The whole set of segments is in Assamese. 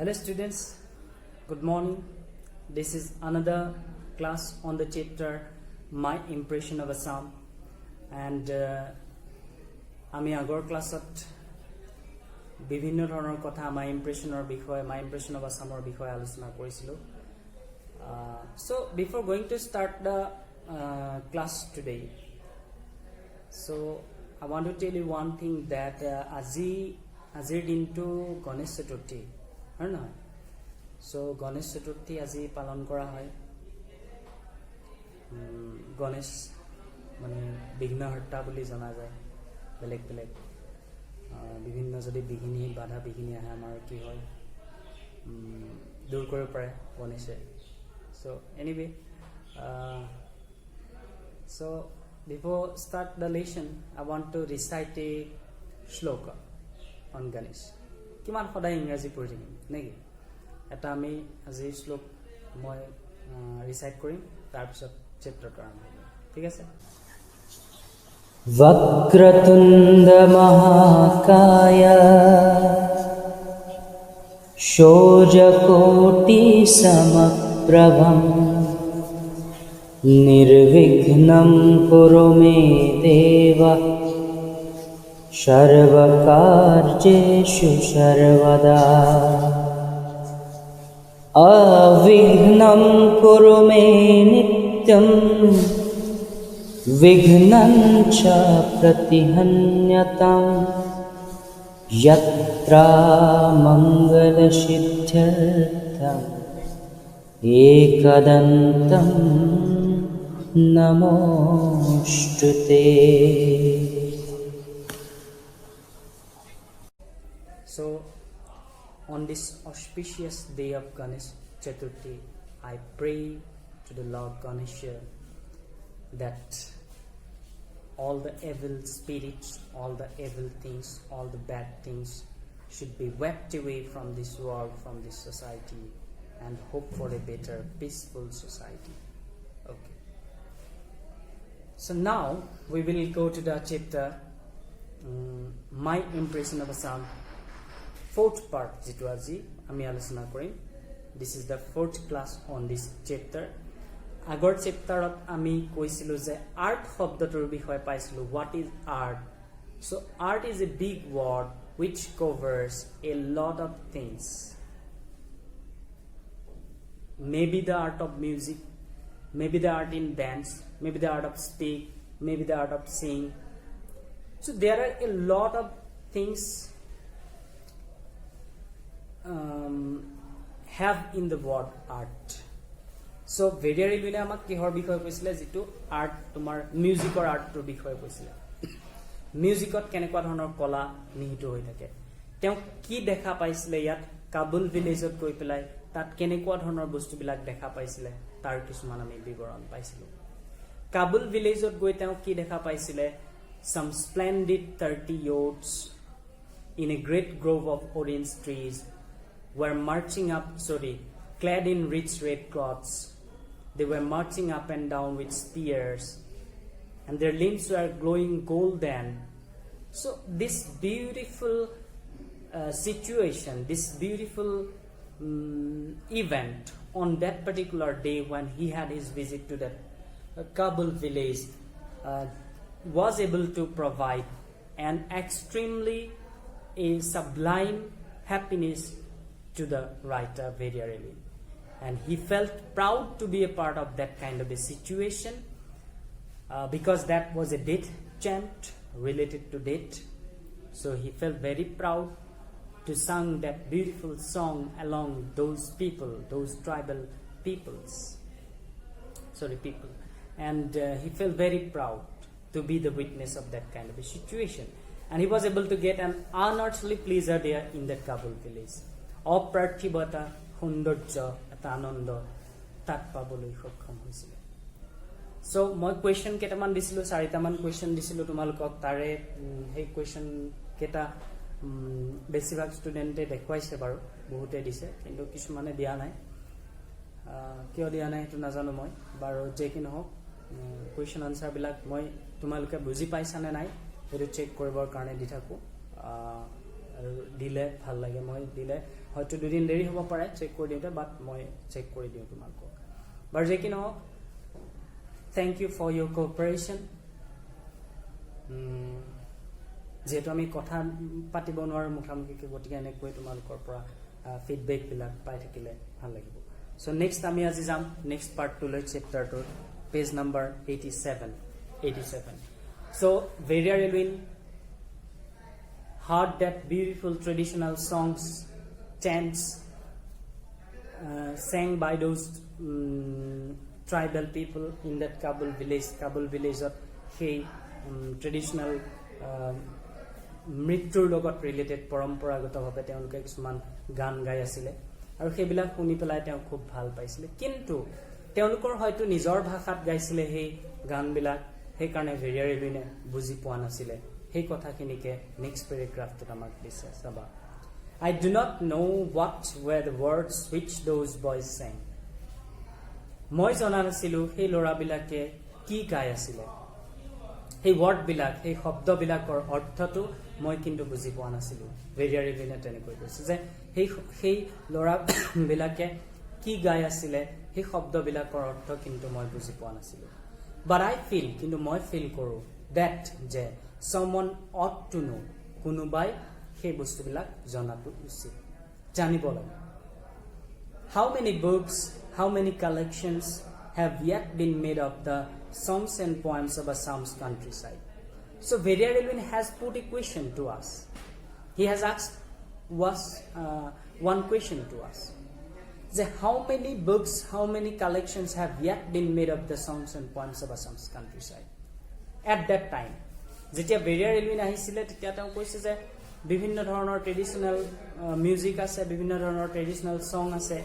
Hello students, good morning. This is another class on the chapter My Impression of Assam, and আমি আগৰ ক্লাছত বিভিন্ন ধৰণৰ কথা my impression of Assam বিষয়ে আলোচনা কৰিছিলোঁ. So before going to start the class today, so I want to tell you one thing that আজিৰ দিনটো গণেশ চতুৰ্থী হয় নহয়. So গণেশ চতুৰ্থী আজি পালন কৰা হয়. গণেশ মানে বিঘ্নহৰ্তা বুলি জনা যায়. বেলেগ বেলেগ বিভিন্ন যদি বিঘিনি বাধা বিঘিনি আহে আমাৰ কি হয় দূৰ কৰিব পাৰে গণেশে. So anyway, so before start the lesson I want to recite a shloka on Ganesh. কিমান সদায় ইংৰাজী পঢ়ি থাকিম নেকি? এটা আমি আজি শ্লোক মই ৰিচাইট কৰিম, তাৰপিছত চেপ্টাৰটো আৰম্ভ কৰিম. ঠিক আছে? वक्रतुंड महाकाय शौर्यकोटि समप्रभं निर्विघ्नं कुरु मे देव सर्वकार्येषु सर्वदा. अविघ्नं कुरु मे नित्यं विघ्नं च प्रतिहन्यतां यत्र मङ्गलसिद्ध्यर्थम् एकदन्तं नमोऽस्तुते. So on this auspicious day of Ganesh Chaturthi, I pray to the Lord Ganesha that all the evil spirits, all the evil things, all the bad things should be wiped away from this world, from this society, and hope for a better, peaceful society. Okay. So now we will go to the chapter My Impression of Assam, fourth part যেটো আজি আমি আলোচনা কৰিম. This is the fourth class on this chapter. আগৰ চেপ্টাৰত আমি কৈছিলোঁ যে আৰ্ট শব্দটোৰ বিষয়ে পাইছিলোঁ. What is art? So art is a big word which covers a lot of things. Maybe the art of music, maybe the art in dance, maybe the art of speak, maybe the art of sing. So there are a lot of things have in the word art. So very rarely আমাক কিহৰ বিষয়ে কৈছিলে, যেটো আৰ্ট তোমাৰ মিউজিকৰ আৰ্টৰ বিষয়ে কৈছিলে. মিউজিকত কেনেকুৱা ধৰণৰ কলা নিহিত হৈ থাকে, তেওঁ কি দেখা পাইছিলে ইয়াত কাবুল ভিলেজত গৈ পেলাই তাত কেনেকুৱা ধৰণৰ বস্তুবিলাক দেখা পাইছিলে তাৰ কিছুমান আমি বিৱৰণ পাইছিলোঁ. কাবুল ভিলেজত গৈ তেওঁ কি দেখা পাইছিলে, some splendid 30 youths in a great grove of orange trees were marching up, clad in rich red cloths. They were marching up and down with spears, and their limbs were glowing golden. So this beautiful situation, this beautiful event on that particular day when he had his visit to that Kabul village was able to provide an extremely sublime happiness to the writer very rarely. And he felt proud to be a part of that kind of a situation because that was a death chant related to death. So he felt very proud to sing that beautiful song along those people, those tribal people. And he felt very proud to be the witness of that kind of a situation. And he was able to get an unearthly pleasure there in that Kabul village. অপ্ৰাৰ্থিবতা সৌন্দৰ্য এটা আনন্দ তাত পাবলৈ সক্ষম হৈছিল. সো মই কোৱেশ্চন কেইটামান দিছিলোঁ, 4টামান কোৱেশ্চন দিছিলোঁ তোমালোকক. তাৰে সেই কোৱেশ্চন কেইটা বেছিভাগ ষ্টুডেণ্টে দেখুৱাইছে বাৰু, বহুতে দিছে, কিন্তু কিছুমানে দিয়া নাই. কিয় দিয়া নাই সেইটো নাজানো মই বাৰু. যে কি নহওক কুৱেশ্যন আনচাৰবিলাক মই তোমালোকে বুজি পাইছানে নাই সেইটো চেক কৰিবৰ কাৰণে দি থাকোঁ. আৰু দিলে ভাল লাগে মই দিলে হয়তো দুদিন দেৰি হ'ব পাৰে চেক কৰি দিওঁতে বাট মই চেক কৰি দিওঁ তোমালোকক বাৰু যে কি নহওক thank you for your cooperation যেহেতু আমি কথা পাতিব নোৱাৰো মুখামুখিকৈ গতিকে এনেকৈ তোমালোকৰ পৰা ফিডবেক বিলাক পাই থাকিলে ভাল লাগিব সো নেক্সট আমি আজি যাম নেক্সট পাৰ্টটোলৈ চেপ্টাৰটোৰ page number 87 so Veria Relwin heard that beautiful traditional songs chants sang by those tribal people in that Kabul village of hey traditional মৃত্যুৰ লগত ৰিলেটেড পৰম্পৰাগতভাৱে তেওঁলোকে কিছুমান গান গাই আছিলে আৰু সেইবিলাক শুনি পেলাই তেওঁ খুব ভাল পাইছিলে কিন্তু তেওঁলোকৰ হয়তো নিজৰ ভাষাত গাইছিলে সেই গানবিলাক সেই কাৰণে ভেৰিয়া ৰেলুইনে বুজি পোৱা নাছিলে সেই কথাখিনিকে নেক্সট পেৰাগ্ৰাফটোত আমাক দিছে চাবা I do not know what were the words which those boys sang মই জনা নাছিলো সেই ল'ৰাবিলাকে কি গাই আছিলে সেই ৱৰ্ডবিলাক সেই শব্দবিলাকৰ অৰ্থটো মই কিন্তু বুজি পোৱা নাছিলো ভেৰিয়া ৰেলুইনে তেনেকৈ কৈছে যে সেই ল'ৰাবিলাকে কি গাই আছিলে সেই শব্দবিলাকৰ অৰ্থ কিন্তু মই বুজি পোৱা নাছিলো but I feel কিন্তু মই ফিল কৰো that যে someone ought to know কোনোবাই সেই বস্তুবিলাক জনাটো উচিত জানিব লাগে how many books how many collections have yet been made of the songs and poems of Assam's countryside so Veria Relwin has put a question to us he has asked one question to us the how many books how many collections have yet been made of the songs and poems of Assam's countryside at that time যেতিয়া Veria Relwin আহিছিলে তেতিয়া তেওঁ কৈছে যে বিভিন্ন ধৰণৰ ট্ৰেডিশনাল মিউজিক আছে বিভিন্ন ধৰণৰ ট্ৰেডিশনাল সং আছে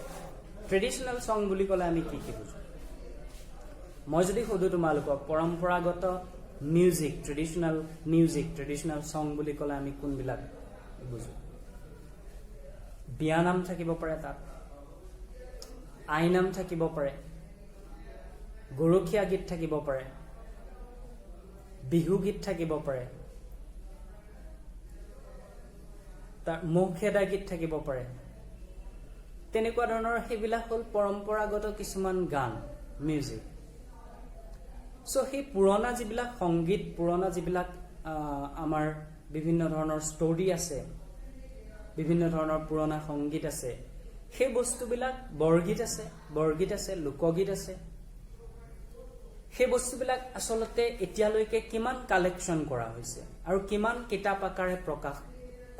ট্ৰেডিশনাল সং বুলি ক'লে আমি কি কি বুজো মই যদি খুদু তোমালোকক পৰম্পৰাগত মিউজিক ট্ৰেডিশনাল সং বুলি ক'লে আমি কোনবিলাক বুজো বিয়া নাম থাকিব পাৰে তাত আই নাম থাকিব পাৰে গৰখীয়া গীত থাকিব পাৰে বিহু গীত থাকিব পাৰে তাৰ মুখেদা গীত থাকিব পাৰে তেনেকুৱা ধৰণৰ হেবিলাক হল পৰম্পৰাগত কিছুমান গান মিউজিক সো হি পুৰণা যিবিলাক সংগীত পুৰণা যিবিলাক আমাৰ বিভিন্ন ধৰণৰ ষ্টৰী আছে বিভিন্ন ধৰণৰ পুৰণা সংগীত আছে সেই বস্তুবিলাক বৰগীত আছে লোকগীত আছে সেই বস্তুবিলাক আসলতে এতিয়ালৈকে কিমান কালেকচন কৰা হৈছে আৰু কিমান কিতাপ আকাৰে প্ৰকাশ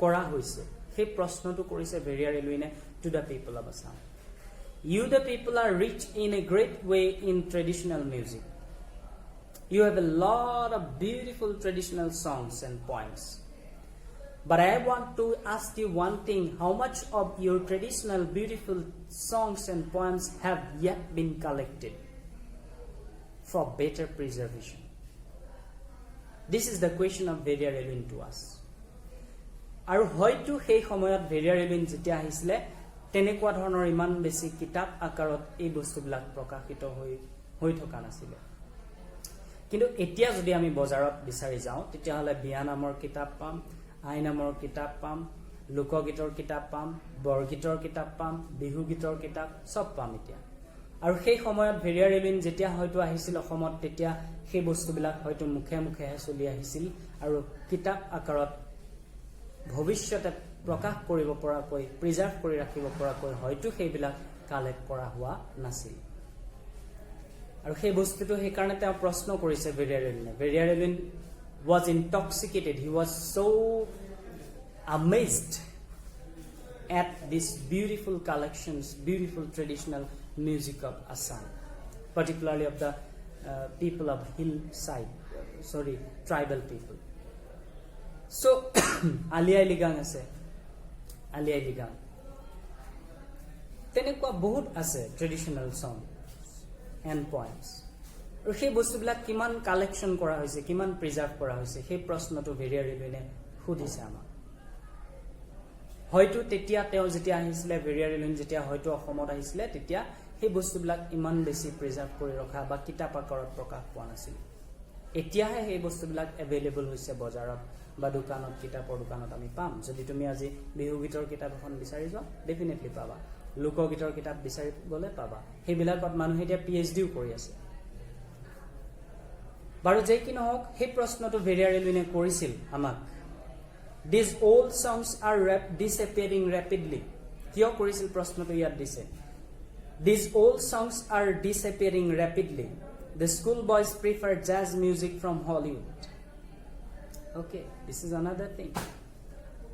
কৰা হৈছে সেই প্ৰশ্নটো কৰিছে Veria Relwin to the people of Assam you the people are rich in a great way in traditional music you have a lot of beautiful traditional songs and poems but I want to ask you one thing how much of your traditional beautiful songs and poems have yet been collected for better preservation this is the question of Veria Relwin to us আৰু হয়তো সেই সময়ত Veria Relwin যেতিয়া আহিছিলে তেনেকুৱা ধৰণৰ ইমান বেছি কিতাপ আকাৰত এই বস্তুবিলাক প্ৰকাশিত হৈ থকা নাছিল কিন্তু এতিয়া যদি আমি বজাৰত বিচাৰি যাওঁ তেতিয়া হলে বিয়া নামৰ কিতাপ পাম আই নামৰ কিতাপ পাম লোকগীতৰ কিতাপ পাম বৰগীতৰ কিতাপ পাম বিহু গীতৰ কিতাপ সব পাম এতিয়া আৰু সেই সময়ত Veria Relwin যেতিয়া হয়তো আহিছিল অসমত তেতিয়া সেই বস্তুবিলাক হয়তো মুখে চলি আহিছিল আৰু কিতাপ আকাৰত ভৱিষ্যতে প্ৰকাশ কৰিব পৰাকৈ প্ৰিজাৰ্ভ কৰি ৰাখিব পৰাকৈ হয়তো সেইবিলাক কালেক্ট কৰা হোৱা নাছিল আৰু সেই বস্তুটো সেই কাৰণে তেওঁ প্ৰশ্ন কৰিছে Veria Relwin was intoxicated he was so amazed at these beautiful collections beautiful traditional music of Assam particularly of the people of tribal people so Ali Ligang আছে Ali Ligang তেনেকুৱা বহুত আছে ট্ৰেডিশনাল সং and poems আৰু সেই বস্তুবিলাক কিমান কালেকচন কৰা হৈছে কিমান প্ৰিজাৰ্ভ কৰা হৈছে সেই প্ৰশ্নটো Veria Relwin সুধিছে আমাক হয়তো তেতিয়া তেওঁ যেতিয়া আহিছিলে Veria Relwin যেতিয়া হয়তো অসমত আহিছিলে তেতিয়া সেই বস্তুবিলাক ইমান বেছি প্ৰিজাৰ্ভ কৰি ৰখা বা কিতাপ আকাৰত প্ৰকাশ পোৱা নাছিল এতিয়াহে সেই বস্তুবিলাক এভেইলেবল হৈছে বজাৰত বা দোকানত কিতাপৰ দোকানত আমি পাম যদি তুমি আজি বিহু গীতৰ কিতাপ এখন বিচাৰি যোৱা ডেফিনেটলি পাবা লোকগীতৰ কিতাপ বিচাৰি গলে পাবা সেইবিলাকত মানুহে এতিয়া পিএইচডিও কৰি আছে বাৰু যে কি নহওক সেই প্ৰশ্নটো ভেৰিয়াৰ এলুইনে কৰিছিল আমাক These old songs are disappearing rapidly. কিয় কৰিছিল প্ৰশ্নটো ইয়াত দিছে These old songs are disappearing rapidly. The school boys prefer jazz music from Hollywood. Okay, this is another thing.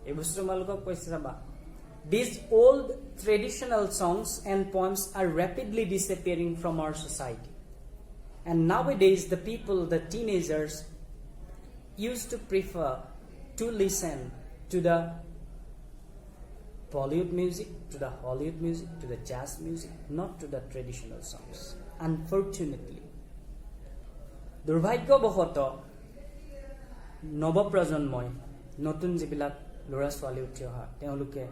এই বস্তু মালকক কৈছে চাবা These old traditional songs and poems are rapidly disappearing from our society. And nowadays the people, the teenagers used to prefer to listen to the Bollywood music, to the Hollywood music, to the jazz music, not to the traditional songs. Unfortunately, দুৰ্ভাগ্যবশতঃ নৱপ্ৰজন্মই নতুন যিবিলাক ল'ৰা ছোৱালী উঠি অহা তেওঁলোকে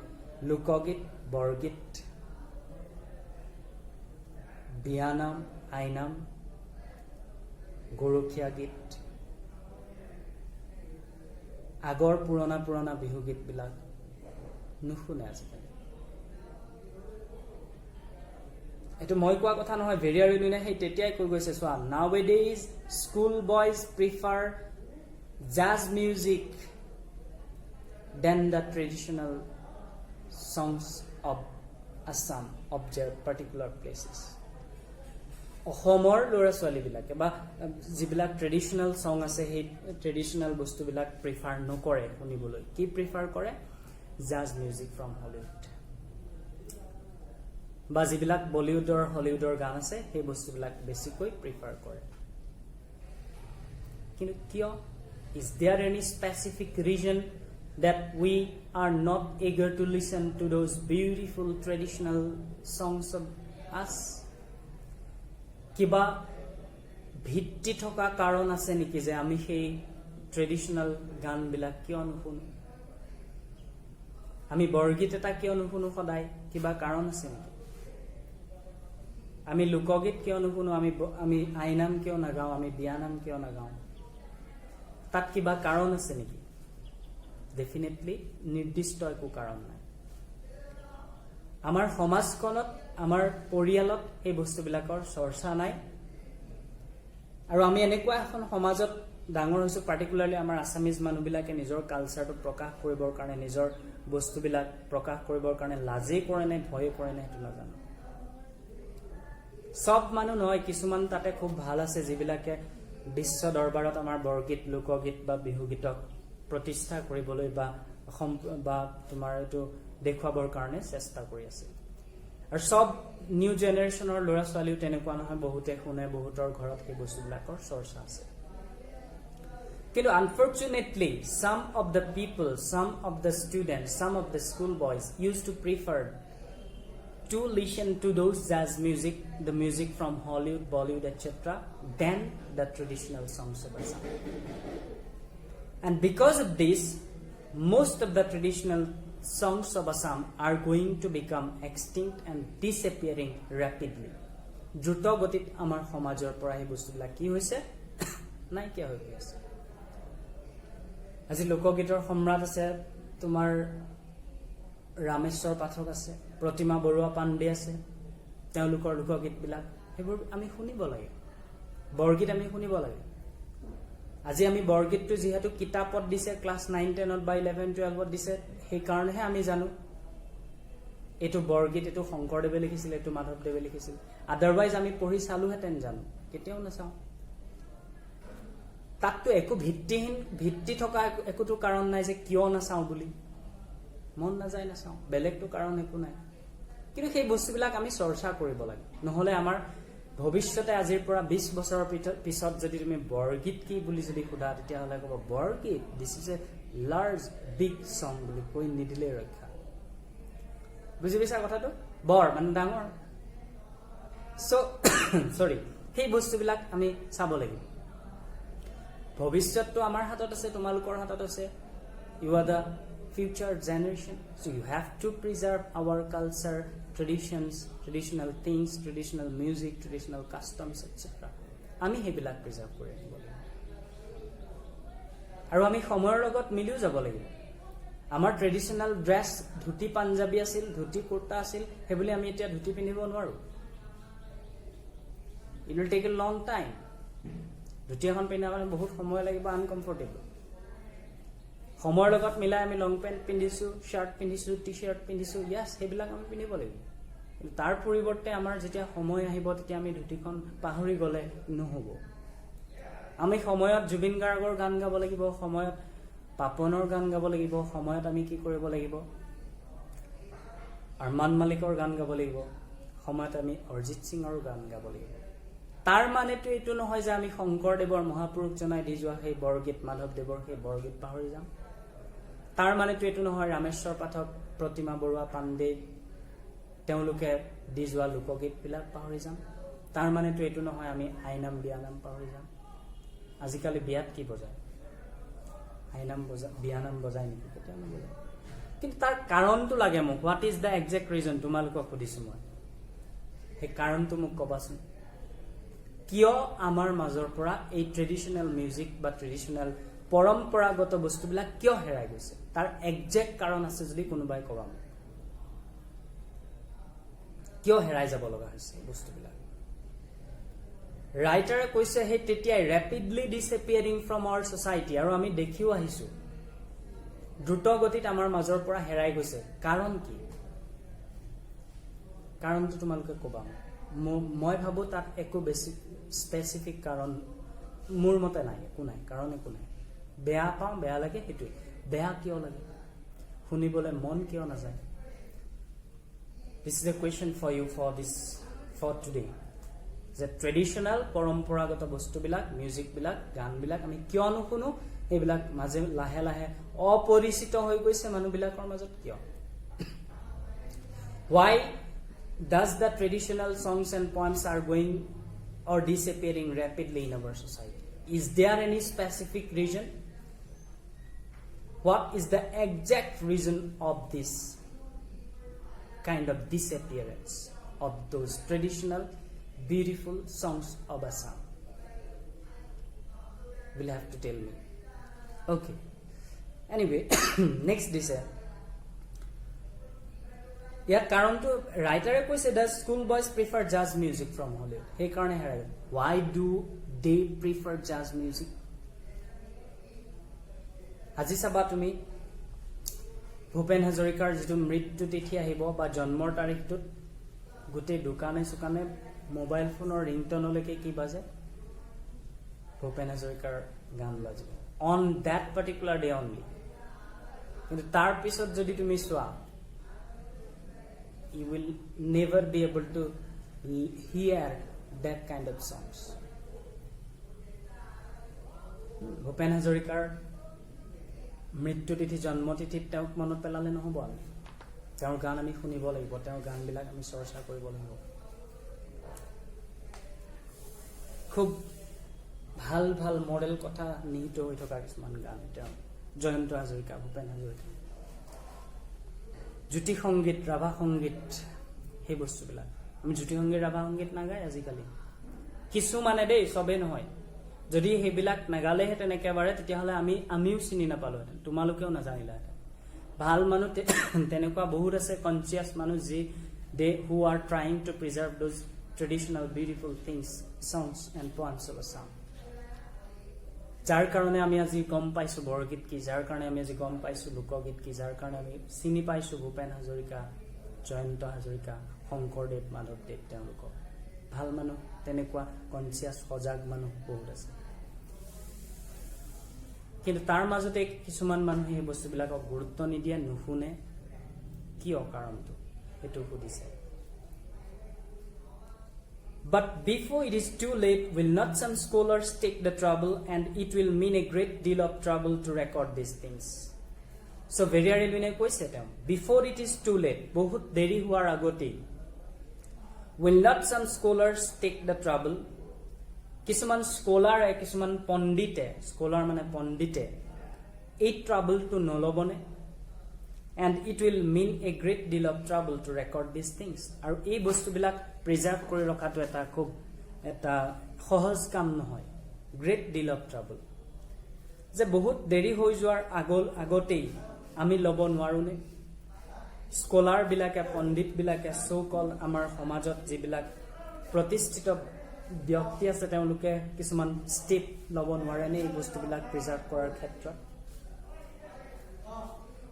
লোকগীত বৰগীত বিয়ানাম আইনাম গৰখীয়া গীত আগৰ পুৰণা বিহু গীতবিলাক নুশুনে আজিকালি এটো মই কোৱা কথা নহয় ভেৰিয়াৰ এলুইনে সেই তেতিয়াই কৈ গৈছে চোৱা nowadays school boys prefer jazz music than the traditional songs of Assam of their particular places অসমৰ ল'ৰা ছোৱালীবিলাকে বা যিবিলাক ট্ৰেডিশনাল সং আছে সেই ট্ৰেডিশনাল বস্তুবিলাক প্ৰিফাৰ নকৰে শুনিবলৈ কি প্ৰিফাৰ কৰে জাজ মিউজিক ফ্ৰম হলিউড বা যিবিলাক বলিউডৰ হলিউডৰ গান আছে সেই বস্তুবিলাক বেছিকৈ প্ৰিফাৰ কৰে কিন্তু কিয় is there any specific reason that we are not eager to listen to those beautiful traditional songs of us কিবা ভিত্তি থকা কাৰণ আছে নেকি যে আমি সেই ট্ৰেডিশনাল গানবিলাক কিয় নুশুনো আমি বৰগীত এটা কিয় নুশুনো সদায় কিবা কাৰণ আছে নেকি আমি লোকগীত কিয় নুশুনো আমি আইনাম কিয় নাগাও আমি বিয়ানাম কিয় নাগাও তাত কিবা কাৰণ আছে নেকি ডেফিনেটলি নিৰ্দিষ্ট একো কাৰণ নাই আমাৰ সমাজখনত আমাৰ পৰিয়ালত এই বস্তুবিলাকৰ চৰ্চা নাই আৰু আমি এনেকুৱা এখন সমাজত ডাঙৰ হৈছো পাৰ্টিকুলাৰলি আমাৰ আসামিজ মানুহবিলাকে নিজৰ কালচাৰটো প্ৰকাশ কৰিবৰ কাৰণে নিজৰ বস্তুবিলাক প্ৰকাশ কৰিবৰ কাৰণে লাজে কৰে নাই ভয় কৰে নাই সেইটো নাজানো সব মানুহ নহয় কিছুমান তাতে খুব ভাল আছে যিবিলাকে বিশ্ব দৰবাৰত আমাৰ বৰগীত লোকগীত বা বিহুগীতক প্ৰতিষ্ঠা কৰিবলৈ বা তোমাৰ এইটো দেখুৱাবৰ কাৰণে চেষ্টা কৰি আছে আৰু সব নিউ জেনাৰেশনৰ ল'ৰা ছোৱালীও তেনেকুৱা নহয় বহুতে শুনে বহুতৰ ঘৰত সেই বস্তুবিলাকৰ চৰ্চা আছে কিন্তু unfortunately some of the people some of the students some of the school boys used to prefer to listen to those jazz music the music from Hollywood Bollywood etc than the traditional songs of Assam and because of this most of the traditional songs of Assam are going to become extinct and disappearing rapidly দ্ৰুত গতিত আমাৰ সমাজৰ পৰা এই বস্তুবিলাক কি হৈছে নাইকিয়া হৈ গৈছে আজি লোকগীতৰ সম্ৰাট আছে তোমাৰ ৰামেশ্বৰ পাঠক আছে প্ৰতিমা বৰুৱা পাণ্ডে আছে তেওঁলোকৰ লোকগীতবিলাক সেইবোৰ আমি শুনিব লাগে বৰগীত আমি শুনিব লাগে আজি আমি বৰগীতটো যেহেতু কিতাপত দিছে ক্লাস 9 10 ত বা 11 12 ত দিছে সেই কাৰণেহে আমি জানো এটো বৰগীত এটো শংকৰদেৱে লিখিছিল এটো মাধৱদেৱে লিখিছিল আদাৰৱাইজ আমি পঢ়ি চালুহেতেন জানো কেতিয়াও নাচাও তাতটো একো ভিত্তি থকা একোটো কাৰণ নাই যে কিয় নাচাও বুলি মন নাযায় নাচাও বেলেগটো কাৰণ একো নাই কিন্তু সেই বস্তুবিলাক আমি চৰ্চা কৰিব লাগে নহলে আমাৰ ভৱিষ্যতে আজিৰ পৰা 20 বছৰৰ পিছত যদি তুমি বৰগীত কি বুলি যদি খুদা তেতিয়া হলে ক'ব Borgeet this is a large big song বুলি কৈ নিদিলে ৰক্ষা বুজি পাইছা কথাটো বৰ মানে ডাঙৰ সো সৰি সেই বস্তুবিলাক আমি চাব লাগিব ভৱিষ্যতটো আমাৰ হাতত আছে তোমালোকৰ হাতত আছে you are the future generation so you have to preserve our culture traditions traditional things traditional music traditional customs etc আমি হেবিলাক প্ৰিজাৰ্ভ কৰি ৰাখিব লাগিব আৰু আমি সময়ৰ লগত মিলিও যাব লাগিব আমাৰ ট্ৰেডিশনাল ড্ৰেছ ধুতি পাঞ্জাবী আছিল ধুতি কুৰ্তা আছিল হেবুলি আমি এতিয়া ধুতি পিন্ধিব নোৱাৰো it will take a long time ধুতি এখন পিন্ধাবলৈ বহুত সময় লাগিব আনকমফৰ্টেবল সময়ৰ লগত মিলাই আমি লং পেন্ট পিন্ধিছো শাৰ্ট পিন্ধিছো টি-শাৰ্ট পিন্ধিছো ইয়াস হেবিলাক আমি পিন্ধিব লাগিব কিন্তু তাৰ পৰিৱৰ্তে আমাৰ যেতিয়া সময় আহিব তেতিয়া আমি ধুতিখন পাহৰি গলে নহব আমি সময়ত জুবিন গাৰ্গৰ গান গাব লাগিব সময়ত পাপনৰ গান গাব লাগিব সময়ত আমি কি কৰিব লাগিব আৰমান মালিকৰ গান গাব লাগিব সময়ত আমি অৰিজিত সিংৰ গান গাব লাগিব তাৰ মানেটো এটো নহয় যে আমি শংকৰদেৱৰ মহাপুৰুষ জনাই দি যোৱা সেই বৰগীত মাধৱদেৱৰ সেই বৰগীত পাহৰি যাম তাৰ মানেটো এটো নহয় ৰামেশ্বৰ পাঠক প্ৰতিমা বৰুৱা পাণ্ডে তেওঁলোকে দি যোৱা লোকগীত বিলাক পাহৰি যাম তাৰ মানেটো এটো নহয় আমি আইনাম বিয়ানাম পাহৰি যাম আজিকালি বিয়াত কি বজায় আইনাম বিয়ানাম বজায় নেকি কেতিয়া নবজায় কিন্তু তাৰ কাৰণটো লাগে মোক what is the exact reason তোমালোকক সুধিছো মই সেই কাৰণটো মোক কবাচোন কিয় আমাৰ মাজৰ পৰা এই ট্ৰেডিশনাল মিউজিক বা ট্ৰেডিশনাল পৰম্পৰাগত বস্তুবিলাক কিয় হেৰাই গৈছে তাৰ এক্সাক্ট কাৰণ আছে যদি কোনোবাই কবা কিয় হেৰাই যাব লগা হৈছে বস্তুবিলাক ৰাইটাৰে কৈছে হে তেতিয়াই ৰেপিডলি ডিসএপিয়াৰিং ফ্ৰম আৱাৰ সোসাইটি আৰু আমি দেখিও আহিছো দ্ৰুত গতিত আমাৰ মাজৰ পৰা হেৰাই গৈছে কাৰণ কি কাৰণটো তোমালোকে কবা মই ভাবো তাত একো বেছি স্পেসিফিক কাৰণ মোৰ মতে নাই একো নাই কাৰণ একো নাই বেয়া পাওঁ বেয়া লাগে হেতুই বেয়া কিয় লাগে শুনিবলৈ মন কিয় নাযায় This is a question for you for today. যে ট্ৰেডিশনাল পৰম্পৰাগত বস্তুবিলাক মিউজিক বিলাক গান বিলাক আমি কিয় নুশুনো এইবিলাক মাজে লাহে লাহে অপৰিচিত হৈ গৈছে মানুহবিলাকৰ মাজত কিয় Why does the traditional songs and poems are going or disappearing rapidly in our society? Is there any specific reason? What is the exact reason of this kind of disappearance of those traditional beautiful songs of Assam? Will have to tell me. Okay. Anyway, next this ইয়াৰ কাৰণটো ৰাইটাৰে কৈছে that school boys prefer jazz music from Hollywood. সেই কাৰণে হেৰাই why do they prefer jazz music? আজি চাবা তুমি ভূপেন হাজৰিকাৰ যিটো মৃত্যু তিথি আহিব বা জন্মৰ তাৰিখটোত গোটেই দোকানে সুকানে মোবাইল ফোনৰ ৰিংটনলৈকে কি বাজে ভূপেন হাজৰিকাৰ গান বাজিব on that particular day only কিন্তু তাৰ পিছত যদি তুমি চোৱা you will never be able to hear that kind of songs Bhupen হাজৰিকাৰ মৃত্যু তিথি জন্ম তিথিত তেওঁক মনত পেলালে নহব আমি তেওঁৰ গান আমি শুনিব লাগিব তেওঁৰ গানবিলাক আমি চৰ্চা কৰিব লাগিব খুব ভাল ভাল মডেল কথা নিহিত হৈ থকা কিছুমান গান তেওঁ জয়ন্ত হাজৰিকা ভূপেন হাজৰিকা জ্যোতি সংগীত ৰাভা সংগীত সেই বস্তুবিলাক আমি জ্যোতি সংগীত ৰাভা সংগীত নাগাই আজিকালি কিছুমানে দেই সবে নহয় যদি হেবিলাক নাগালেহে তেনেকেবাৰে তেতিয়াহলে আমিও চিনি নাপালোহেঁতেন তোমালোকেও নাজানিলাহেঁতেন ভাল মানুহ তেনেকুৱা বহুত আছে কনচিয়াছ মানুহ যি they who are trying to preserve those traditional beautiful things songs and poems of Assam যাৰ কাৰণে আমি আজি গম পাইছো বৰগীত কি যাৰ কাৰণে আমি আজি গম পাইছো লোকগীত কি যাৰ কাৰণে আমি চিনি পাইছো ভূপেন হাজৰিকা জয়ন্ত হাজৰিকা শংকৰদেৱ মাধৱদেৱ তেওঁলোকক ভাল মানুহ তেনেকুৱা কনচিয়াছ সজাগ মানুহ বহুত আছে কিন্তু তাৰ মাজতে কিছুমান মানুহে এই বস্তুবিলাকক গুৰুত্ব নিদিয়ে নুশুনে কিয় কাৰণটো এটো সুধিছে But before it is too late, will not some scholars take the trouble, and it will mean a great deal of trouble to record these things. So very early কৈছে তেওঁ before it is too late, বহুত দেৰি হোৱাৰ আগতে will not some scholars take the trouble, কিছুমান স্কলাৰ কিছুমান পণ্ডিতে স্কলাৰ মানে পণ্ডিতে এই ট্ৰাবলটো নলবনে and it will mean a great deal of trouble to record these things আৰু এই বস্তুবিলাক প্ৰিজাৰ্ভ কৰি ৰখাটো এটা খুব এটা সহজ কাম নহয় great deal of trouble যে বহুত দেৰি হৈ যোৱাৰ আগতেই আমি ল'ব নোৱাৰোনে স্কলাৰ বিলাকে পণ্ডিত বিলাকে সো কল আমাৰ সমাজত যিবিলাক প্ৰতিষ্ঠিত ব্যক্তি আছে তেওঁলোকে কিছুমান ষ্টেপ ল'ব নোৱাৰেনে এই বস্তুবিলাক প্ৰিজাৰ্ভ কৰাৰ ক্ষেত্ৰত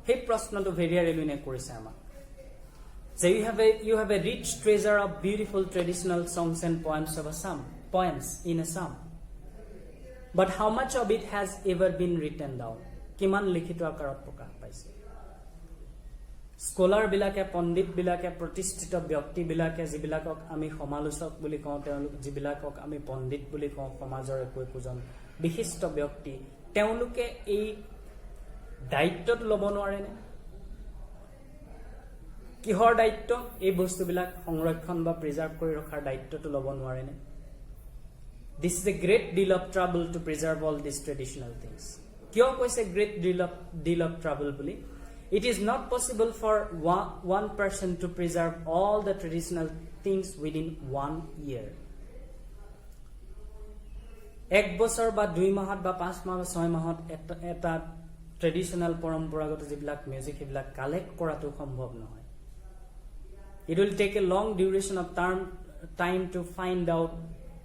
সেই প্ৰশ্নটো ভেৰিয়াৰ এলুইনে কৰিছে আমাক যে you have a rich treasure of beautiful traditional songs and poems in Assam but how much of it has ever been written down কিমান লিখিত আকাৰত প্ৰকাশ পাইছে স্কলাৰ বিলাকে পণ্ডিত বিলাকে প্ৰতিষ্ঠিত ব্যক্তি বিলাকে যিবিলাকক আমি সমালোচক বুলি কওঁ তেওঁলোক যিবিলাকক আমি পণ্ডিত বুলি কওঁ সমাজৰ একোজন বিশিষ্ট ব্যক্তি তেওঁলোকে এই দায়িত্বটো ল'ব নোৱাৰেনে কিহৰ দায়িত্ব এই বস্তুবিলাক সংৰক্ষণ বা প্ৰিজাৰ্ভ কৰি ৰখাৰ দায়িত্বটো ল'ব নোৱাৰেনে This is a great deal of trouble to preserve all these traditional things. কিয় কৈছে great deal of trouble বুলি It is not possible for one person to preserve all the traditional things within 1 year. এক বছৰ বা 2 মাহত বা 5 মাহ বা 6 মাহত এটা ট্ৰেডিশনাল পৰম্পৰাগত যিবিলাক মিউজিক সেইবিলাক কালেক্ট কৰাটো সম্ভৱ নহয় It will take a long duration of time to find out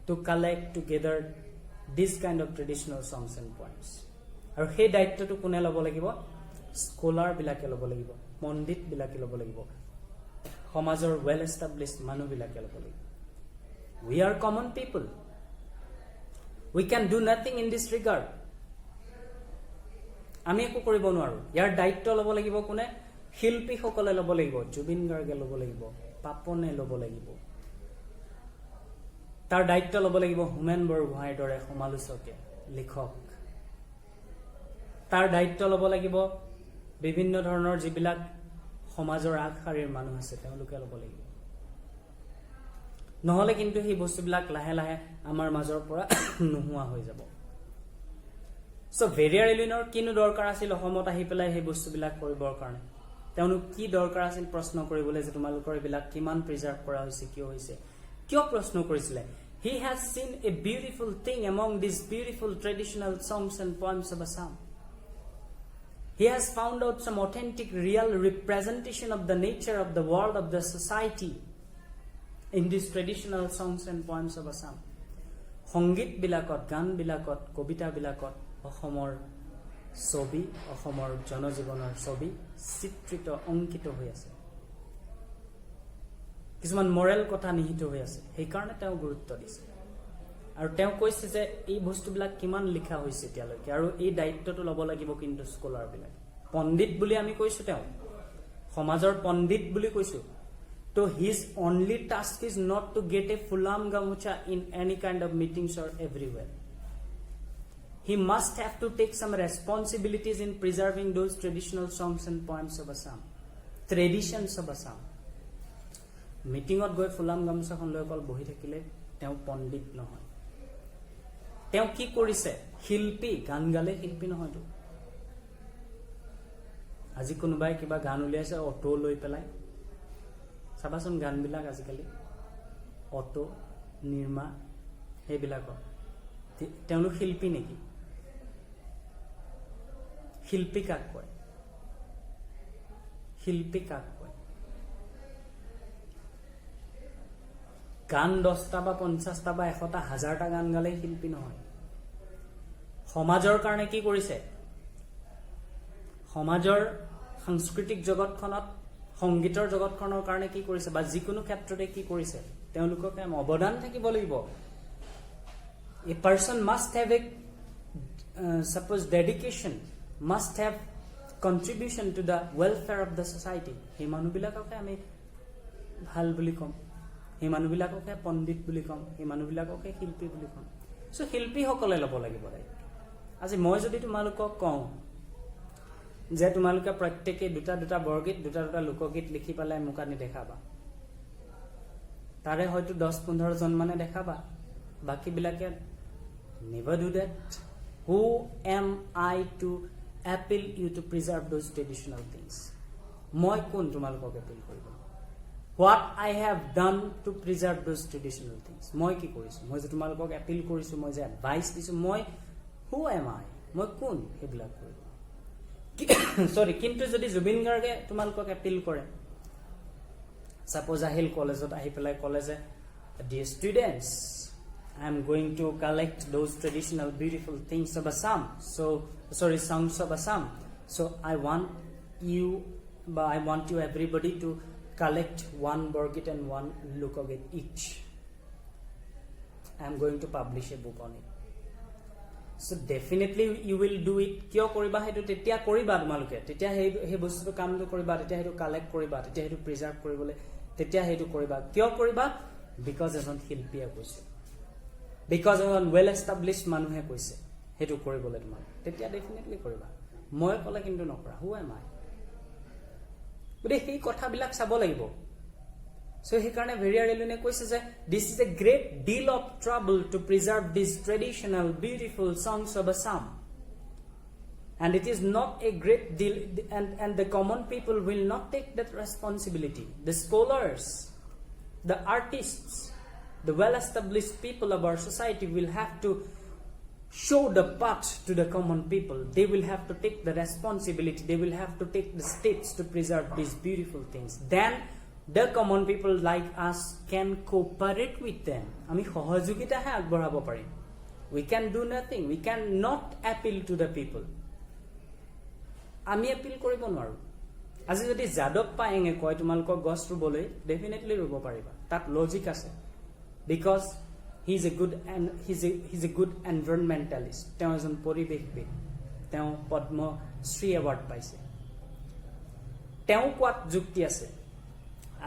to collect together this kind of traditional songs and poems আৰু সেই দায়িত্বটো কোনে ল'ব লাগিব স্কলাৰ বিলাকে ল'ব লাগিব পণ্ডিত বিলাকে ল'ব লাগিব সমাজৰ well established মানুহ বিলাকে ল'ব লাগিব We are common people We can do nothing in this regard আমি একো কৰিব নোৱাৰো ইয়াৰ দায়িত্ব ল'ব লাগিব কোনে শিল্পীসকলে ল'ব লাগিব জুবিন গাৰ্গে ল'ব লাগিব পাপনে ল'ব লাগিব তাৰ দায়িত্ব ল'ব লাগিব হোমেন বৰগোহাঁইৰ দৰে সমালোচকে লেখক তাৰ দায়িত্ব ল'ব লাগিব বিভিন্ন ধৰণৰ যিবিলাক সমাজৰ আগশাৰীৰ মানুহ আছে তেওঁলোকে ল'ব লাগিব নহলে কিন্তু এই বস্তুবিলাক লাহে লাহে আমাৰ মাজৰ পৰা নোহোৱা হৈ যাব সো ভেৰিয়াৰ এলিনৰ কিনো দৰকাৰ আছিল অসমত আহি পেলাই এই বস্তুবিলাক কৰিবৰ কাৰণে তেওঁলোক কি দৰকাৰ আছিল প্ৰশ্ন কৰিবলৈ যে তোমালোকৰ এইবিলাক কিমান প্ৰিজাৰ্ভ কৰা হৈছে কিয় হৈছে কিয় প্ৰশ্ন কৰিছিলে He has seen a beautiful thing among these beautiful traditional songs and poems of Assam He has found out some authentic real representation of the nature of the world of the society in these traditional songs and poems of Assam সংগীত বিলাকত গান বিলাকত কবিতা বিলাকত অসমৰ ছবি অসমৰ জনজীৱনৰ ছবি চিত্ৰিত অংকিত হৈ আছে কিছুমান মৰেল কথা নিহিত হৈ আছে সেই কাৰণে তেওঁ গুৰুত্ব দিছে আৰু তেওঁ কৈছে যে এই বস্তুবিলাক কিমান লিখা হৈছে এতিয়ালৈকে আৰু এই দায়িত্বটো ল'ব লাগিব কিন্তু স্কলাৰ বিলাক পণ্ডিত বুলি আমি কৈছো তেওঁ সমাজৰ পণ্ডিত বুলি কৈছো তো his only task is not to get a fulam gamucha in any kind of meetings or everywhere He must have to take some responsibilities in preserving those traditional songs and poems of Assam traditions of Assam মিটিংত গৈ ফুলাম গামছাখন লৈ অকল বহি থাকিলে তেওঁ পণ্ডিত নহয় তেওঁ কি কৰিছে শিল্পী গান গালে শিল্পী নহয়তো আজি কোনোবাই কিবা গান উলিয়াইছে অটো লৈ পেলাই চাবাচোন গানবিলাক আজিকালি অটো নিৰ্মা সেইবিলাক তেওঁলোক শিল্পী নেকি শিল্পী কাক কয় শিল্পী কাক কয় গান 10টা বা 50টা বা 100টা 1000টা গান গালে শিল্পী নহয় সমাজৰ কাৰণে কি কৰিছে সমাজৰ সাংস্কৃতিক জগতখনত সংগীতৰ জগতখনৰ কাৰণে কি কৰিছে বা যিকোনো ক্ষেত্ৰতে কি কৰিছে তেওঁলোকক অৱদান থাকিব লাগিব A person must have a suppose dedication must have contribution to the welfare of the society এই মানুহবিলাককে আমি ভাল বুলি কম এই মানুহবিলাককে পণ্ডিত বুলি কম এই মানুহবিলাককে শিল্পী বুলি কম সো শিল্পীসকলে ল'ব লাগিব আজি মই যদি তোমালোকক কওঁ যে তোমালোকে প্ৰত্যেককে দুটা বৰগীত দুটা লোকগীত লিখি পেলাই মোক আনি দেখাবা তাৰে হয়তো 10-15 জন মানে দেখাবা বাকি বিলাকে never do that who am I to appeal you to preserve those traditional things মই কোন তোমালোকক appeal কৰিব what I have done to preserve those traditional things মই কি কৰিছো মই যে তোমালোকক appeal কৰিছো মই যে advice দিছো মই who am I মই কোন সেইবিলাক কৰিব সৰি কিন্তু যদি জুবিন গাৰ্গে তোমালোকক এপিল কৰে সাপোজ আহিল কলেজত আহি পেলাই কলেজে dear students I am going to collect those traditional beautiful things of Assam. Songs of Assam. So I want you everybody to collect one Borgit and one Lokogit each. I am going to publish a book on it. So definitely you will do it. Kyo koriba hetu tetia koriba tumaluke. Tetia he bostu kam to koriba, tetia hetu collect koriba, tetia hetu preserve koribole, tetia hetu koriba. Kyo koriba? Because ejon hilpiya koise. Because ejon well established manuhe koise. Hetu koribole tumal. Tetia definitely koriba. Moi kole kintu nokra. Who am I? But he kotha bilak sabo lagibo. So he karone very rarely koise je this is a great deal of trouble to preserve these traditional beautiful songs of Assam. And it is not a great deal and the common people will not take that responsibility. The scholars, the artists, the well-established people of our society will have to show the path to the common people. They will have to take the responsibility. They will have to take the steps to preserve these beautiful things. Then the common people like us can cooperate with them. Ami সহযোগিতা হে আগবঢ়াব পাৰিম. We can do nothing. We can not appeal to the people. আমি appeal কৰিব নোৱাৰো. আজি যদি যাদৱ পায়েঙে কয় তোমালোকক গছ ৰুবলৈ ডেফিনেটলি ৰুব পাৰিবা. তাত লজিক আছে. Because he's a good environmentalist. তেওঁ এজন পৰিৱেশবিদ. তেওঁ পদ্মশ্ৰী এৱাৰ্ড পাইছে. তেওঁ কোৱাত যুক্তি আছে.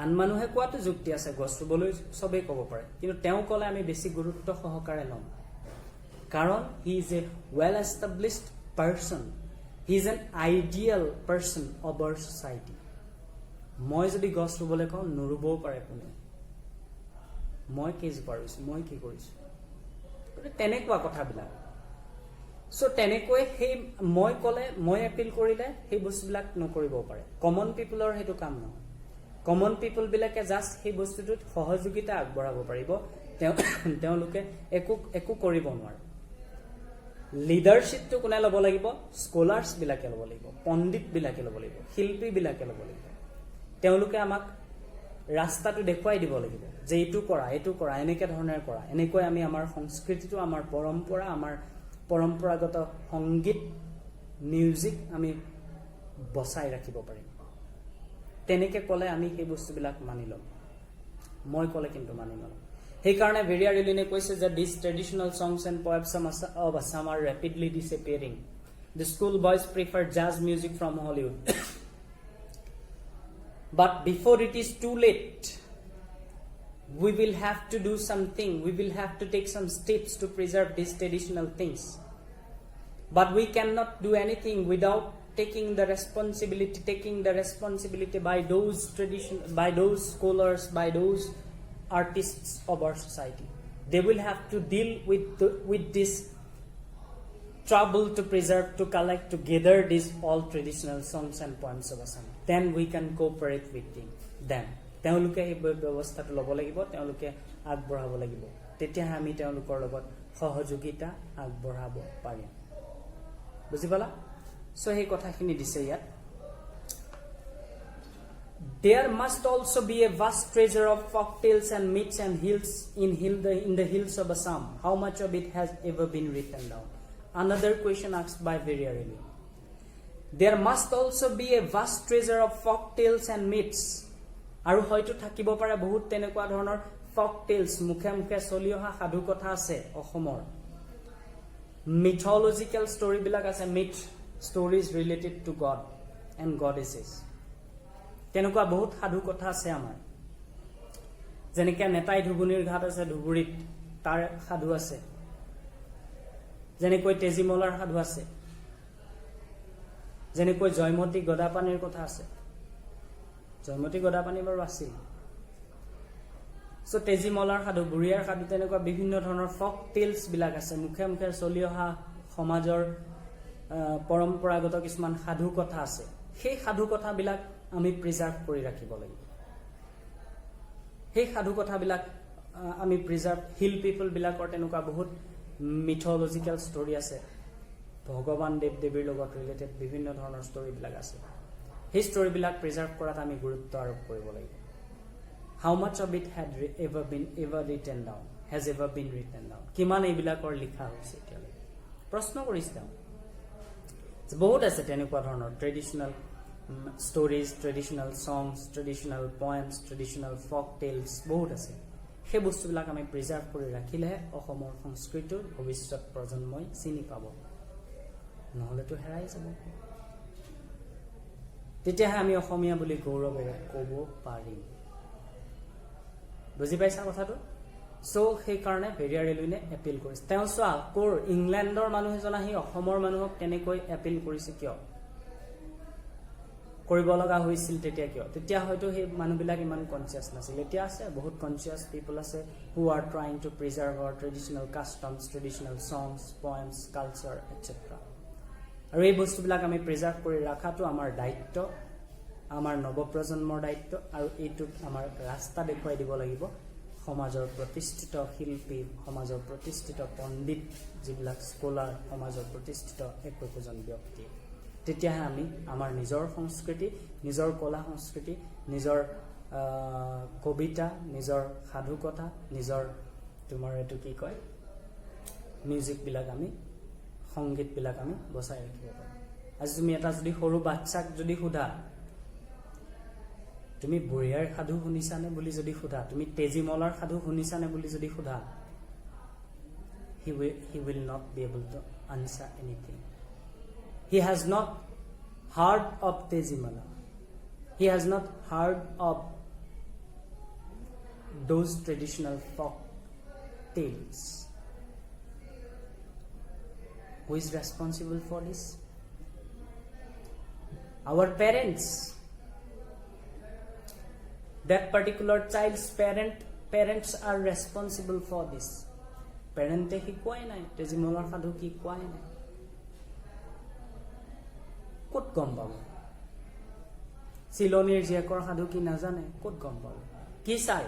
আন মানুহে কোৱাটো যুক্তি আছে গছ ৰুবলৈ সবে ক'ব পাৰে কিন্তু তেওঁ ক'লে আমি বেছি গুৰুত্ব সহকাৰে লম কাৰণ he is a well established person. He is an ideal person of our society. মই যদি গছ ৰুবলৈ কওঁ নুৰুবও পাৰে কোনে মই কি কৰিছো মই কি কৰিছো তেনেকুৱা কথাবিলাক সো তেনেকৈ সেই মই ক'লে মই এপিল কৰিলে সেই বস্তুবিলাক নকৰিব পাৰে কমন পিপলৰ হেতু কাম নহয় কমন পিপল বিলাকে জাস্ট সেই বস্তুটোত সহযোগিতা আগবঢ়াব পাৰিব তেওঁলোকে একো কৰিব নোৱাৰে লিডাৰশিপটো কোনে ল'ব লাগিব স্কলাৰ্ছ বিলাকে ল'ব লাগিব পণ্ডিত বিলাকে ল'ব লাগিব শিল্পী বিলাকে ল'ব লাগিব তেওঁলোকে আমাক ৰাস্তাটো দেখুৱাই দিব লাগিব যে এইটো কৰা এনেকে ধৰণে কৰা এনেকৈ আমি আমাৰ সংস্কৃতিটো আমাৰ পৰম্পৰা আমাৰ পৰম্পৰাগত সংগীত মিউজিক আমি বচাই ৰাখিব পাৰিম তেনেকে ক'লে আমি সেই বস্তুবিলাক মানি লম মই ক'লে কিন্তু মানি নলম সেইকাৰণে ভেৰিয়া ৰিলিনে কৈছে যে these traditional songs and poems of Assam are rapidly disappearing. The school boys prefer jazz music from Hollywood. But before it is too late, we will have to do something. We will have to take some steps to preserve these traditional things. But we cannot do anything without taking the responsibility by those scholars, by those artists of our society. They will have to deal with this trouble to preserve, to collect, to gather these all traditional songs and poems of Assam. Then we can cooperate with them. তেওঁলোকে এই ব্যৱস্থাটো ল'ব লাগিব তেওঁলোকে আগবঢ়াব লাগিব তেতিয়া আমি তেওঁলোকৰ লগত সহযোগিতা আগবঢ়াব পাৰিম বুজি পালা সো এই কথাখিনি দিছে ইয়াত There must also be a vast treasure of folk tales and myths and hills in the hills of Assam. How much of it has ever been written down? Another question asked by Veriarelli. There must also be a vast treasure of folk tales and myths. Aru hoyto thakibo pare bahut tenekwa dhonor folk tales mukhe mukhe choli oha sadhu kotha ase Ohomor. Mythological story bilak ase myth stories related to God and goddesses. তেনেকুৱা বহুত সাধু কথা আছে আমাৰ যেনেকৈ নেতাই ধুবুনিৰ ঘাট আছে ধুবুৰীত তাৰ সাধু আছে যেনেকৈ তেজিমলাৰ সাধু আছে যেনেকৈ জয়মতী গদাপানীৰ কথা আছে জয়মতী গদাপানী বাৰু আছিল সো তেজিমলাৰ সাধু বুঢ়িয়াৰ সাধু তেনেকুৱা বিভিন্ন ধৰণৰ ফক টেলছ বিলাক আছে মুখে মুখে চলি অহা সমাজৰ পৰম্পৰাগত কিছুমান সাধু কথা আছে সেই সাধু কথাবিলাক আমি প্ৰিজাৰ্ভ কৰি ৰাখিব লাগিব সেই সাধু কথাবিলাক আমি প্ৰিজাৰ্ভ হিল পিপল বিলাকৰ তেনেকুৱা বহুত মিথলজিক্যাল ষ্টৰী আছে ভগৱান দেৱ দেৱীৰ লগত ৰিলেটেড বিভিন্ন ধৰণৰ ষ্টৰিবিলাক আছে সেই ষ্টৰিবিলাক প্ৰিজাৰ্ভ কৰাত আমি গুৰুত্ব আৰোপ কৰিব লাগিব how much of it had ever been written down has ever been written down কিমান এইবিলাকৰ লিখা হৈছে এতিয়ালৈকে প্ৰশ্ন কৰিছে বহুত আছে তেনেকুৱা ধৰণৰ ট্ৰেডিশনাল stories, traditional songs, traditional poems, traditional folk tales বহুত আছে সেই বস্তুবিলাক আমি প্ৰিজাৰ্ভ কৰি ৰাখিলেহে অসমৰ সংস্কৃতিৰ ভৱিষ্যত প্ৰজন্মই চিনি পাব নহলেতো হেৰাই যাব তেতিয়াহে আমি অসমীয়া বুলি গৌৰৱেৰে ক'ব পাৰিম বুজি পাইছা কথাটো সো সেই কাৰণে ভেৰিয়া ৰেলুইনে এপিল কৰিছে তেওঁ চোৱা কোৰ ইংলেণ্ডৰ মানুহ এজন আহি অসমৰ মানুহক তেনেকৈ এপিল কৰিছে কিয় কৰিব লগা হৈছিল তেতিয়া কিয় তেতিয়া হয়তো সেই মানুহবিলাক ইমান কনসিয়াস নাছিল এতিয়া আছে বহুত কনসিয়াস পিপল আছে who are trying to preserve our traditional customs traditional songs poems culture etc আৰু এই বস্তুবিলাক আমি প্ৰিজাৰ্ভ কৰি ৰাখাটো আমাৰ দায়িত্ব আমাৰ নৱপ্ৰজন্মৰ দায়িত্ব আৰু এইটো আমাৰ ৰাস্তা দেখুৱাই দিব লাগিব সমাজৰ প্ৰতিষ্ঠিত শিল্পী সমাজৰ প্ৰতিষ্ঠিত পণ্ডিত যিবিলাক স্কলাৰ সমাজৰ প্ৰতিষ্ঠিত একোজন ব্যক্তি তেতিয়াহে আমি আমাৰ নিজৰ সংস্কৃতি নিজৰ কলা সংস্কৃতি নিজৰ কবিতা নিজৰ সাধু কথা নিজৰ তোমাৰ এটো কি কয় মিউজিক বিলাক আমি সংগীত বিলাক আমি বচাই ৰাখিব পাৰোঁ আজি তুমি এটা যদি সৰু বাচ্চাক যদি সোধা তুমি বুঢ়িয়াৰ সাধু শুনিছানে বুলি যদি সোধা তুমি তেজিমলাৰ সাধু শুনিছানে বুলি যদি সোধা he will not be able to answer anything he has not heard of Tejimala he has not heard of those traditional folk tales who is responsible for this our parents that particular child's parents are responsible for this parent he কোৱাই নাই তেজিমলাৰ সাধু কি কোৱাই নাই ক'ত গম পাব চিলনীৰ জীয়েকৰ সাধু কি নাজানে ক'ত গম পাব কি চাই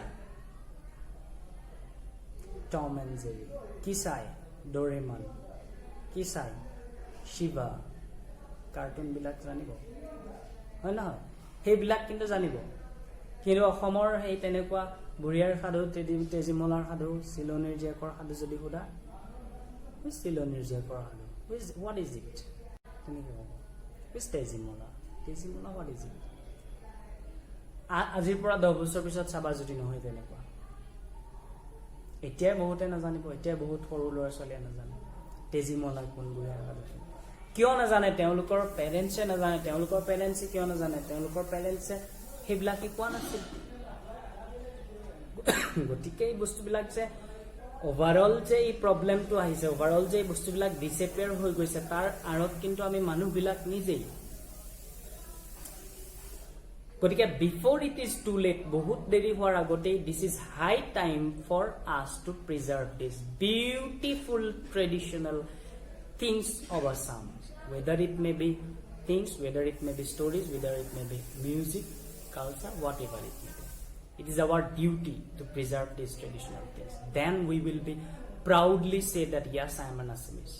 টম এণ্ড জেৰি কি চাই ডৰেমন কি চাই শিৱা কাৰ্টুন বিলাক জানিব হয় নহয় সেইবিলাক কিন্তু জানিব কিন্তু অসমৰ সেই তেনেকুৱা বুঢ়িয়াৰ সাধু তেজিমলাৰ সাধু চিলনীৰ জীয়েকৰ সাধু যদি সোধা চিলনীৰ জীয়েকৰ সাধু what is it তেনেকৈ হ'ব তেজিমলা what is it আজিৰ পৰা 10 বছৰ পিছত চাবা যদি নহয় তেনেকুৱা এতিয়া বহুতে নাজানিব এতিয়া বহুত সৰু ল'ৰা ছোৱালীয়ে নাজানে তেজিমলা কোন বুঢ়িয়াৰ সাধু কিয় নাজানে তেওঁলোকৰ পেৰেণ্টছে নাজানে তেওঁলোকৰ পেৰেণ্টছে কিয় নাজানে তেওঁলোকৰ পেৰেণ্টছে সেইবিলাকে কোৱা নাছিল গতিকে এই বস্তুবিলাক যে ওভাৰঅল যে এই প্ৰবলেমটো আহিছে ওভাৰঅল যে এই বস্তুবিলাক ডিসএপিয়াৰ হৈ গৈছে তাৰ আৰত কিন্তু আমি মানুহবিলাক নিজেই গতিকে before it is too late বহুত দেৰি হোৱাৰ আগতেই this is high time for us to preserve this beautiful traditional things of Assam whether it may be things whether it may be stories whether it may be music culture whatever it may be it is our duty to preserve these traditional things then we will be proudly say that yes I am an Assamese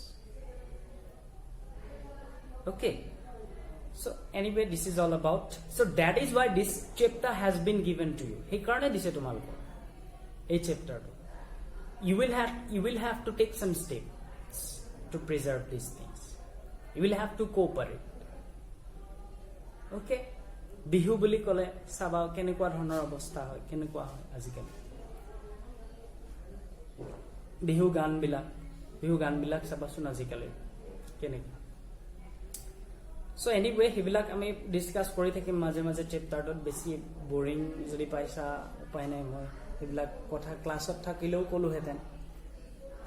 okay so anyway this is all about so that is why this chapter has been given to you he karone dise tomalko ei chapter to you will have to take some steps to preserve these things you will have to cooperate okay Bihu বুলি কলে সাবা কেনেকুৱা ধৰণৰ অৱস্থা হয় কেনেকুৱা হয় আজিকালি বিহু গানবিলাক সাবাচোন আজিকালি কেনেকুৱা সো এনিৱে হিবিলাক আমি ডিসকাস কৰি থাকিম মাজে মাজে চেপ্টাৰটোত বেছি বোৰিং যদি পাইছা উপায় নাই মই হিবিলাক কথা ক্লাছত থাকিলেও কলো হেতেন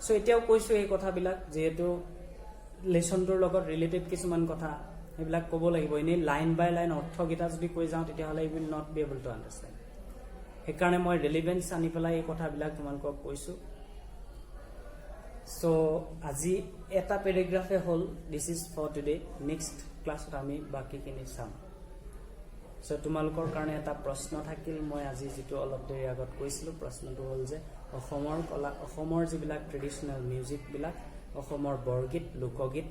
সো এতিয়াও কৈছো এই কথাবিলাক যেহেতু লেসনটোৰ লগত ৰিলেটেড কিছুমান কথা এইবিলাক ক'ব লাগিব এনে লাইন বাই লাইন অৰ্থগীতা যদি কৈ যাওঁ তেতিয়া হলে will not be able to understand সেইকাৰণে মই ৰিলেভেন্স আনি পেলাই এই কথাবিলাক তোমালোকক কৈছো সো আজি এটা পেৰাগ্ৰাফে হল this is for today next ক্লাছত আমি বাকিখিনি চাম সো তোমালোকৰ কাৰণে এটা প্ৰশ্ন থাকিল মই আজি যেটো অলপ দেৰি আগত কৈছিলো প্ৰশ্নটো হল যে অসমৰ কলা অসমৰ যিবিলাক ট্ৰেডিশনেল মিউজিক বিলাক অসমৰ বৰগীত লোকগীত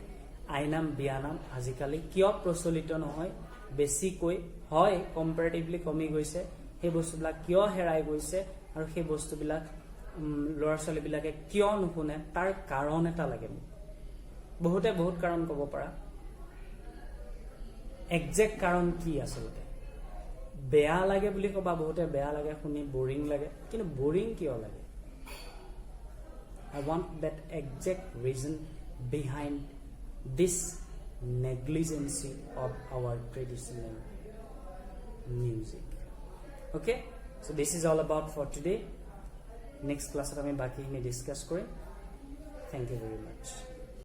আইনাম বিয়ানাম আজিকালি কিয় প্ৰচলিত নহয়, বেছিকৈ হয় কম্পেৰেটিভলি কমি গৈছে, সেই বস্তুবিলাক কিয় হেৰাই গৈছে আৰু সেই বস্তুবিলাক ল'ৰা ছোৱালীবিলাকে কিয় নুশুনে তাৰ কাৰণ এটা লাগে মোক। বহুতে বহুত কাৰণ ক'ব পাৰা, একজেক্ট কাৰণ কি আচলতে? বেয়া লাগে বুলি ক'বা, বহুতে বেয়া লাগে শুনি, বৰিং লাগে, কিন্তু বৰিং কিয় লাগে? I want that exact reason behind this negligency of our traditional music. Okay, so this is all about for today. Next class আমি বাকিখিনি ডিসকাস কৰিম. Thank you very much.